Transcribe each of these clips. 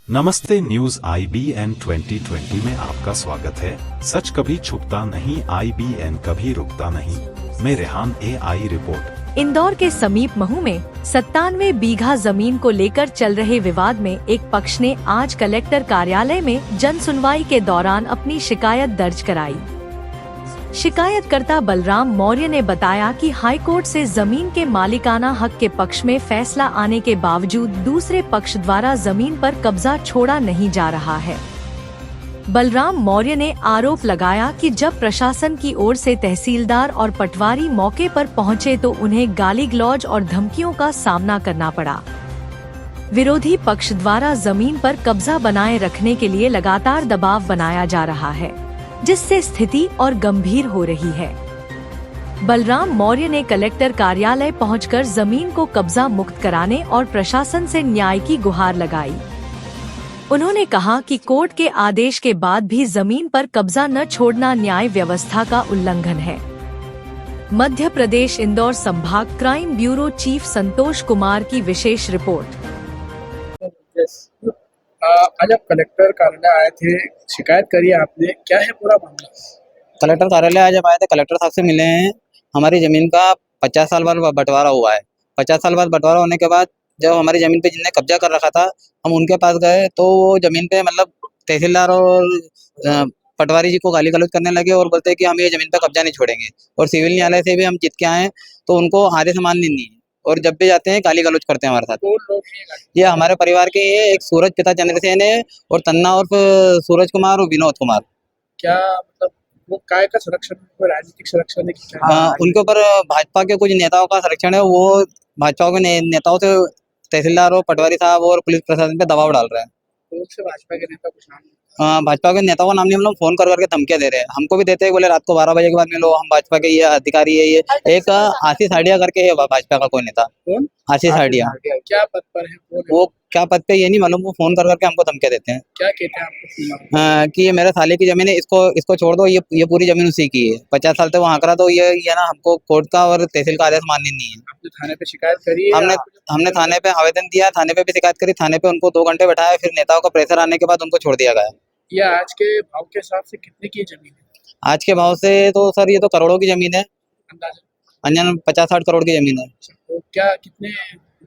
नमस्ते, news IBN 2020 में आपका स्वागत है। सच कभी छुपता नहीं, IBN कभी रुकता नहीं। मैं रेहान AI रिपोर्ट। इंदौर के समीप महू में 97 बीघा जमीन को लेकर चल रहे विवाद में एक पक्ष ने आज कलेक्टर कार्यालय में जन सुनवाई के दौरान अपनी शिकायत दर्ज कराई। शिकायतकर्ता बलराम मौर्य ने बताया कि हाईकोर्ट से जमीन के मालिकाना हक के पक्ष में फैसला आने के बावजूद दूसरे पक्ष द्वारा जमीन पर कब्जा छोड़ा नहीं जा रहा है। बलराम मौर्य ने आरोप लगाया कि जब प्रशासन की ओर से तहसीलदार और पटवारी मौके पर पहुंचे तो उन्हें गाली गलौज और धमकियों का सामना करना पड़ा। विरोधी पक्ष द्वारा जमीन पर कब्जा बनाए रखने के लिए लगातार दबाव बनाया जा रहा है, जिससे स्थिति और गंभीर हो रही है। बलराम मौर्य ने कलेक्टर कार्यालय पहुंचकर जमीन को कब्जा मुक्त कराने और प्रशासन से न्याय की गुहार लगाई। उन्होंने कहा कि कोर्ट के आदेश के बाद भी जमीन पर कब्जा न छोड़ना न्याय व्यवस्था का उल्लंघन है। मध्य प्रदेश इंदौर संभाग crime bureau chief Santosh Kumar की विशेष रिपोर्ट। आज आप कलेक्टर कार्यालय आए थे, शिकायत करी आपने, क्या है पूरा मामला? कलेक्टर कार्यालय आज हम आए थे, कलेक्टर साहब से मिले हैं। हमारी जमीन का 50 साल बाद बंटवारा हुआ है। 50 साल बाद बंटवारा होने के बाद जब हमारी जमीन पे जिनने कब्जा कर रखा था, हम उनके पास गए तो वो जमीन पे मतलब तहसीलदार और पटवारी जी को गाली गलौज करने लगे और बोलते हैं कि हम ये जमीन पे कब्जा नहीं छोड़ेंगे। और सिविल न्यायालय से भी हम जीत के आए हैं तो उनको आधे से मान नहीं है और जब भी जाते हैं गाली गलौज करते हैं हमारे साथ। कौन लोग हैं? ये हमारे परिवार के ये एक सूरज पिता चंद्रसेन है और तन्ना और सूरज कुमार और विनोद कुमार। क्या मतलब वो काय का संरक्षण, कोई राजनीतिक संरक्षण है कि क्या? उनके ऊपर भाजपा के कुछ नेताओं का संरक्षण है। वो भाजपा के नेताओं से तहसीलदार और पटवारी साहब और पुलिस प्रशासन पे दबाव डाल रहे हैं। कौन से भाजपा के नेता, कुछ नाम? भाजपा के नेताओं का नाम नहीं, हम लोग फोन कर करके धमकियां दे रहे हैं। हमको भी देते हैं, बोले रात को 12 बजे के बाद मिलो, हम भाजपा के ये अधिकारी है। ये एक आशीष हाडिया करके है भाजपा का कोई नेता। कौन? आशीष हाडिया। क्या पद पर है वो क्या पद पे ये नहीं मालूम, वो फोन कर करके हमको धमकियां देते हैं। क्या कहते हैं आपको? कि ये मेरे साले की जमीन है, इसको छोड़ दो, ये पूरी जमीन उसी की है। 50 साल तक वहाँ करा तो ये ना हमको कोर्ट का और तहसील का आदेश माननी नहीं है। आपने थाने पे शिकायत करी है? हमने थाने पे आवेदन दिया, थाने पे भी शिकायत करी। थाने पे उनको 2 घंटे बैठाया, फिर नेताओं का प्रेशर आने के बाद उनको छोड़ दिया गया। ये आज के भाव के हिसाब से कितने की जमीन है? आज के भाव से तो सर ये तो करोड़ों की जमीन है, अंदाजा अंजन 50-60 करोड़ की जमीन है। तो क्या कितने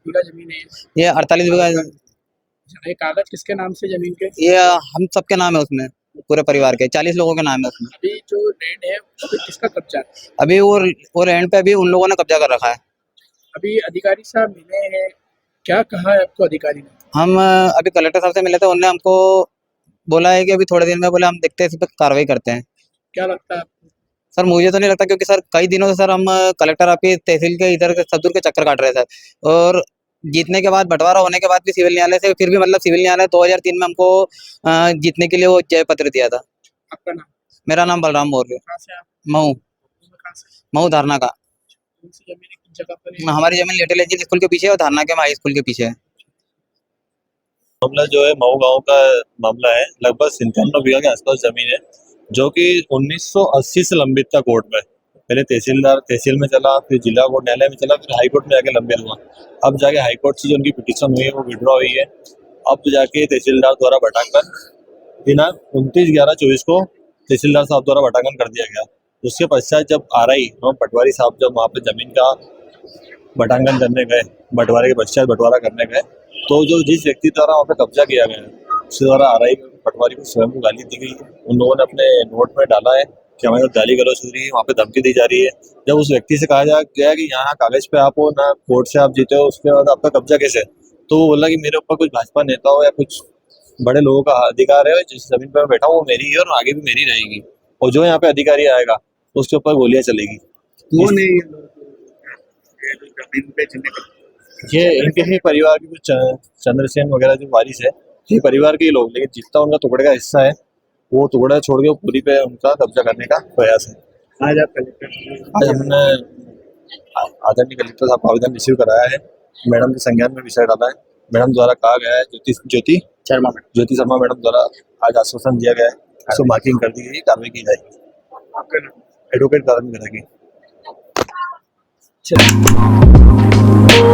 बीघा जमीन है? ये 48 बीघा। ये कागज किसके नाम से जमीन के? ये हम सबके नाम है उसमें, पूरे परिवार के 40 लोगों के नाम है उसमें। अभी जो लैंड है अभी किसका कब्जा है? अभी वो लैंड पे अभी उन लोगों ने कब्जा कर रखा है। अभी अधिकारी साहब मिले हैं, क्या कहा है आपको अधिकारी ने? हम अभी कलेक्टर साहब से मिले थे, उन्होंने हमको बोला है कि अभी थोड़े दिन में बोले हम देखते हैं, इस पर कार्रवाई करते हैं। क्या लगता है आपको? सर मुझे तो नहीं लगता, क्योंकि सर कई दिनों से सर हम कलेक्टर आपकी तहसील के इधर सदुर के चक्कर काट रहे थे और जीतने के बाद बंटवारा होने के बाद भी सिविल न्यायालय से, फिर भी मतलब सिविल न्यायालय 2003 में हमको जीतने के लिए वो जय पत्र दिया था। आपका नाम? मेरा नाम बलराम मौर्य। कहाँ से आप? मऊ। कहाँ से? मऊ धारणा का। कौन सी जमीन है, किस जगह पर है? हमारी जमीन लिटिल एंजल स्कूल के पीछे है और धारणा के हाई स्कूल के पीछे है। मामला जो है मऊ गांव का मामला है। लगभग 97 बीघा के आसपास जमीन है जो कि 1980 से लंबित था कोर्ट में। पहले तहसील में चला, फिर जिला कोर्ट न्यायालय में चला, फिर हाई कोर्ट में जाके लंबित हुआ। अब जाके हाई कोर्ट से जो उनकी पिटीशन हुई है वो विड्रॉ हुई है। अब जाके तहसीलदार द्वारा भटांकन दिनांक 29/11/24 को तहसीलदार साहब द्वारा भटांकन कर दिया गया। उसके पश्चात जब RI एवं पटवारी साहब जब वहाँ पे जमीन का भटांकन करने गए, बंटवारे के पश्चात बंटवारा करने गए, तो जो जिस व्यक्ति द्वारा वहाँ पे कब्जा किया गया है उसके द्वारा RI पटवारी को स्वयं को गाली दी गई है। उन लोगों ने अपने नोट में डाला है कि हमारे साथ गाली गलौज हो रही है, वहाँ पे धमकी दी जा रही है। जब उस व्यक्ति से कहा गया कि यहाँ कागज पे आप हो ना, कोर्ट से आप जीते हो, उसके बाद आपका कब्जा कैसे, तो वो बोला कि मेरे ऊपर कुछ भाजपा नेता हो या कुछ बड़े लोगों का अधिकार है, जिस जमीन पर मैं बैठा हूँ वो मेरी है और आगे भी मेरी रहेगी, और जो यहाँ पे अधिकारी आएगा उसके ऊपर गोलियां चलेगी। कौन है ये लोग जमीन पे जिन्हें? ये इनके ही परिवार के कुछ चंद्रसेन वगैरह जो वारिस है, ये परिवार के ही लोग, लेकिन जितना उनका टुकड़े का हिस्सा है वो टुकड़ा छोड़ के पूरी पे उनका कब्जा करने का प्रयास है। आज आप कलेक्टर? आज हमने आदरणीय कलेक्टर साहब का आवेदन रिसीव कराया है, मैडम के संज्ञान में विषय डाला है। मैडम द्वारा कहा गया है, ज्योति शर्मा मैडम द्वारा आज आश्वासन दिया गया है, उसको मार्किंग कर दी गई, कार्रवाई की जाएगी। आपका नाम? एडवोकेट कार्रवाई करेगी। चलिए।